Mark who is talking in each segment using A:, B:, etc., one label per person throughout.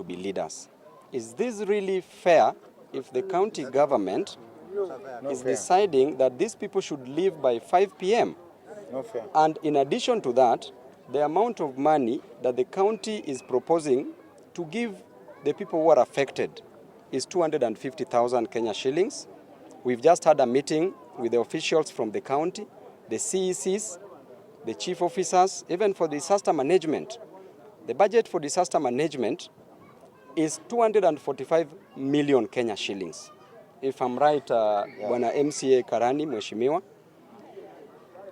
A: to be leaders. Is this really fair if the county government is deciding that these people should leave by 5 p.m.?
B: No fair.
A: And in addition to that, the amount of money that the county is proposing to give the people who are affected is 250,000 Kenya shillings. We've just had a meeting with the officials from the county, the CECs, the chief officers, even for disaster management. The budget for disaster management is 245 million Kenya shillings. If I'm right, Bwana MCA Karani, Mheshimiwa.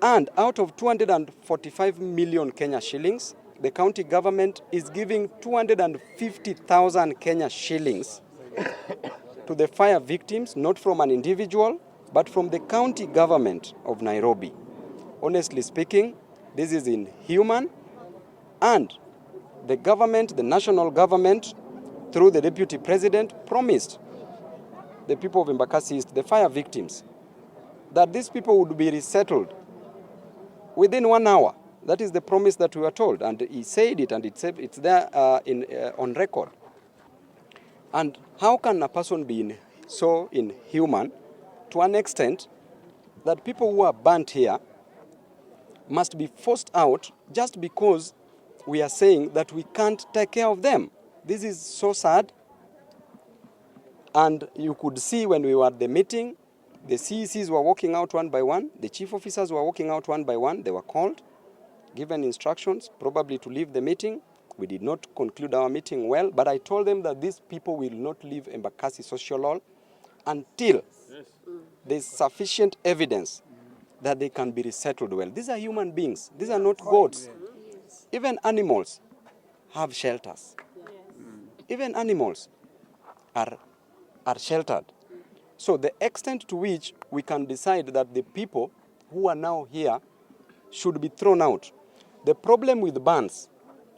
A: And out of 245 million Kenya shillings, the county government is giving 250,000 Kenya shillings to the fire victims, not from an individual, but from the county government of Nairobi. Honestly speaking, this is inhuman, and the government, the national government, through the deputy president, promised the people of Embakasi East, the fire victims, that these people would be resettled within 1 hour. That is the promise that we were told, and he said it, and it's there on record. And how can a person be so inhuman to an extent that people who are burnt here must be forced out just because we are saying that we can't take care of them? This is so sad. And you could see when we were at the meeting, the CECs were walking out one by one. The chief officers were walking out one by one. They were called, given instructions, probably to leave the meeting. We did not conclude our meeting well, but I told them that these people will not leave Embakasi Social Hall until there's sufficient evidence that they can be resettled well. These are human beings. These are not goats. Even animals have shelters. Even animals are sheltered. So the extent to which we can decide that the people who are now here should be thrown out. The problem with bans,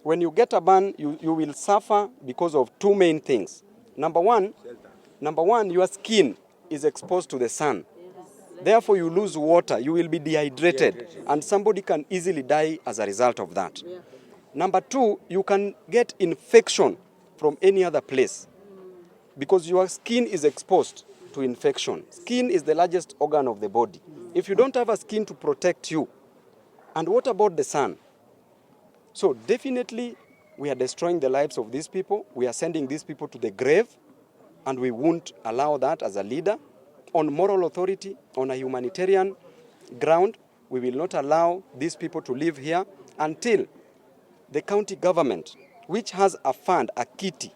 A: when you get a ban, you will suffer because of two main things. Number one, your skin is exposed to the sun. Therefore, you lose water, you will be dehydrated, and somebody can easily die as a result of that. Number two, you can get infection from any other place because your skin is exposed to infection. Skin is the largest organ of the body. If you don't have a skin to protect you, and what about the sun? So definitely we are destroying the lives of these people. We are sending these people to the grave, and we won't allow that as a leader. On moral authority, on a humanitarian ground, we will not allow these people to live here until the county government, which has a fund, a kitty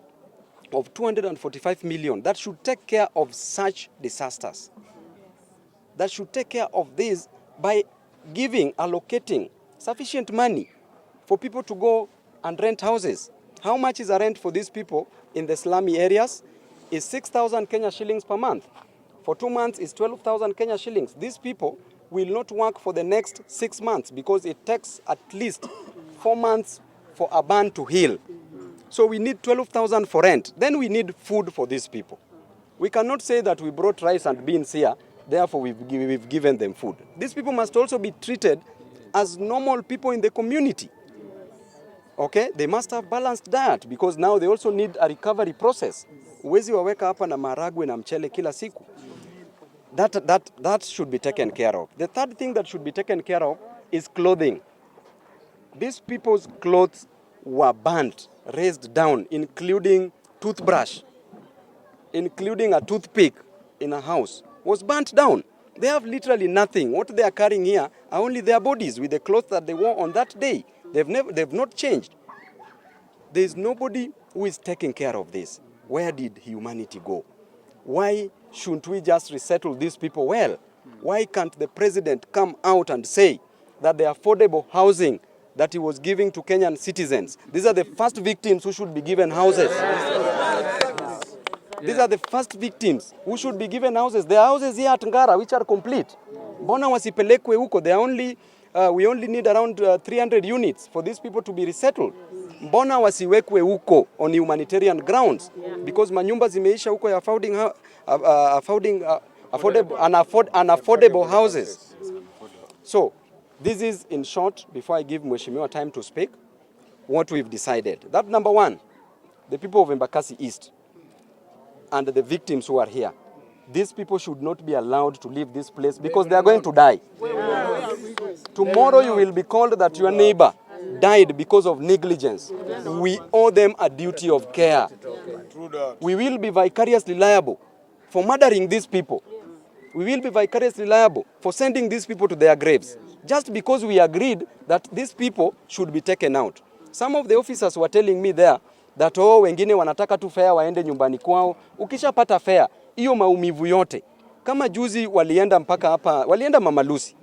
A: of 245 million, that should take care of such disasters. That should take care of this by allocating sufficient money for people to go and rent houses. How much is a rent for these people in the slummy areas? Is 6,000 Kenya shillings per month. For 2 months is 12,000 Kenya shillings. These people will not work for the next 6 months because it takes at least 4 months for a burn to heal. So we need 12,000 for rent. Then we need food for these people. We cannot say that we brought rice and beans here, therefore we've given them food. These people must also be treated as normal people in the community. Okay? They must have balanced diet because now they also need a recovery process. Uwezi waweka hapa na maragwe na mchele kila siku. That should be taken care of. The third thing that should be taken care of is clothing. These people's clothes were burnt, raised down, including toothbrush, including a toothpick in a house, was burnt down. They have literally nothing. What they are carrying here are only their bodies with the clothes that they wore on that day. They've not changed. There is nobody who is taking care of this. Where did humanity go? Why shouldn't we just resettle these people well? Why can't the president come out and say that the affordable housing that he was giving to Kenyan citizens, these are the first victims who should be given houses. These are the first victims who should be given houses. There are houses here at Ngara which are complete. Mbona wasipelekwe huko? We only need around 300 units for these people to be resettled. Mbona wasiwekwe huko on humanitarian grounds? Because manyumba zimeisha huko ya unaffordable houses. So, this is in short, before I give Mheshimiwa time to speak, what we've decided. That number one, the people of Embakasi East and the victims who are here, these people should not be allowed to leave this place because they are going to die. Tomorrow you will be called that your neighbor died because of negligence. We owe them a duty of care. We will be vicariously liable for murdering these people. We will be vicariously liable for sending these people to their graves, just because we agreed that these people should be taken out. Some of the officers were telling me there that wengine wanataka tu fare waende nyumbani kwao. Ukishapata fare, hiyo maumivu yote. Kama juzi walienda mpaka hapa, walienda Mama Lucy.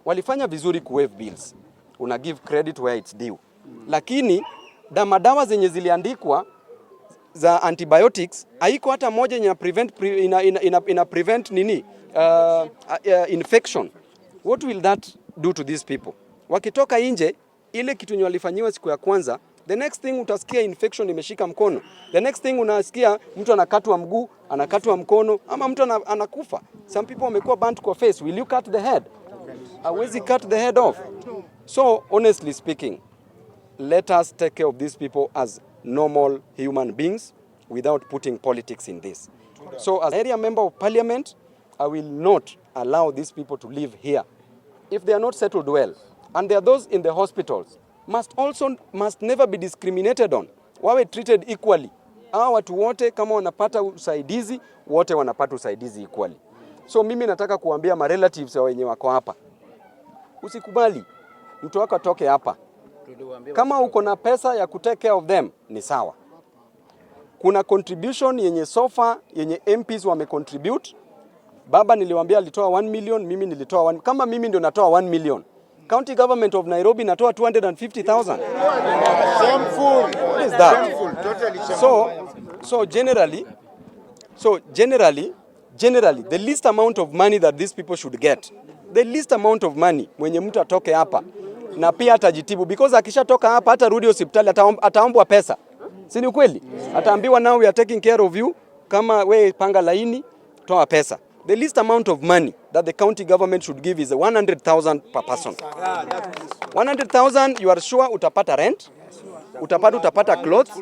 A: Walifanya vizuri kuwaive bills. Una give credit where it's due. Lakini madawa zenye ziliandikwa za antibiotics haiko hata moja ina prevent nini infection. What will that do to these people? Wakitoka nje, ile kitu yenye walifanyiwa siku ya kwanza, the next thing utasikia infection imeshika mkono. The next thing unasikia mtu anakatwa mguu, anakatwa mkono, ama mtu anakufa. Some people wamekuwa burnt kwa face. Will you cut the head? Hawezi cut the head off. So honestly speaking, let us take care of these people as normal human beings without putting politics in this. So as area member of parliament, I will not allow these people to live here. If they are not settled well, and there are those in the hospitals, must never be discriminated on. Wawe treated equally. Hawa watu wote kama wanapata usaidizi, wote wanapata usaidizi equally. So mimi nataka kuambia ma relatives wa wenye wako hapa, usikubali mtu wako atoke hapa. Kama uko na pesa ya kutake care of them, ni sawa. Kuna contribution yenye sofa, yenye MPs wamecontribute. Baba niliwaambia alitoa 1 million, mimi nilitoa 1. Kama mimi ndio natoa 1 million. County government of Nairobi natoa 250,000. What is that? So generally, the least amount of money that these people should get, the least amount of money mwenye mtu atoke hapa na pia atajitibu, because akishatoka hapa hata rudi hospitali ataombwa pesa. Si ni kweli? Ataambiwa now we are taking care of you, kama we panga laini, toa pesa. The least amount of money that the county government should give is 100,000 per person. 100,000, you are sure utapata rent, utapata clothes,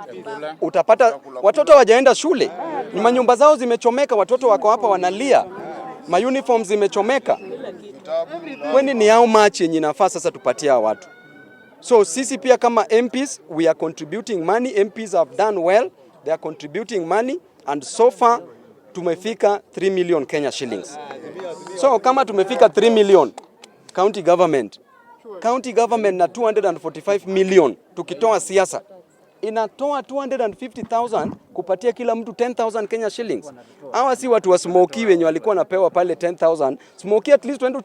A: utapata watoto wajaenda shule. Ni manyumba zao zimechomeka, watoto wako hapa wanalia. Ma uniforms zimechomeka. Kwani ni how much yenye nafaa sasa tupatia watu? So sisi pia kama MPs, we are contributing money. MPs have done well. They are contributing money, and so far tumefika 3 million Kenya shillings. So kama tumefika 3 million, county government na 245 million, tukitoa siasa inatoa 250,000 kupatia kila mtu 10,000 Kenya shillings. Hawa si watu wa Smoky wenye walikuwa napewa pale 10,000. Smoky at least uende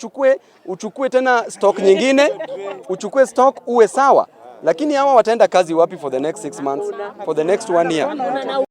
A: uchukue tena stock nyingine, uchukue stock uwe sawa. Lakini hawa wataenda kazi wapi for the next 6 months, for the next 1 year?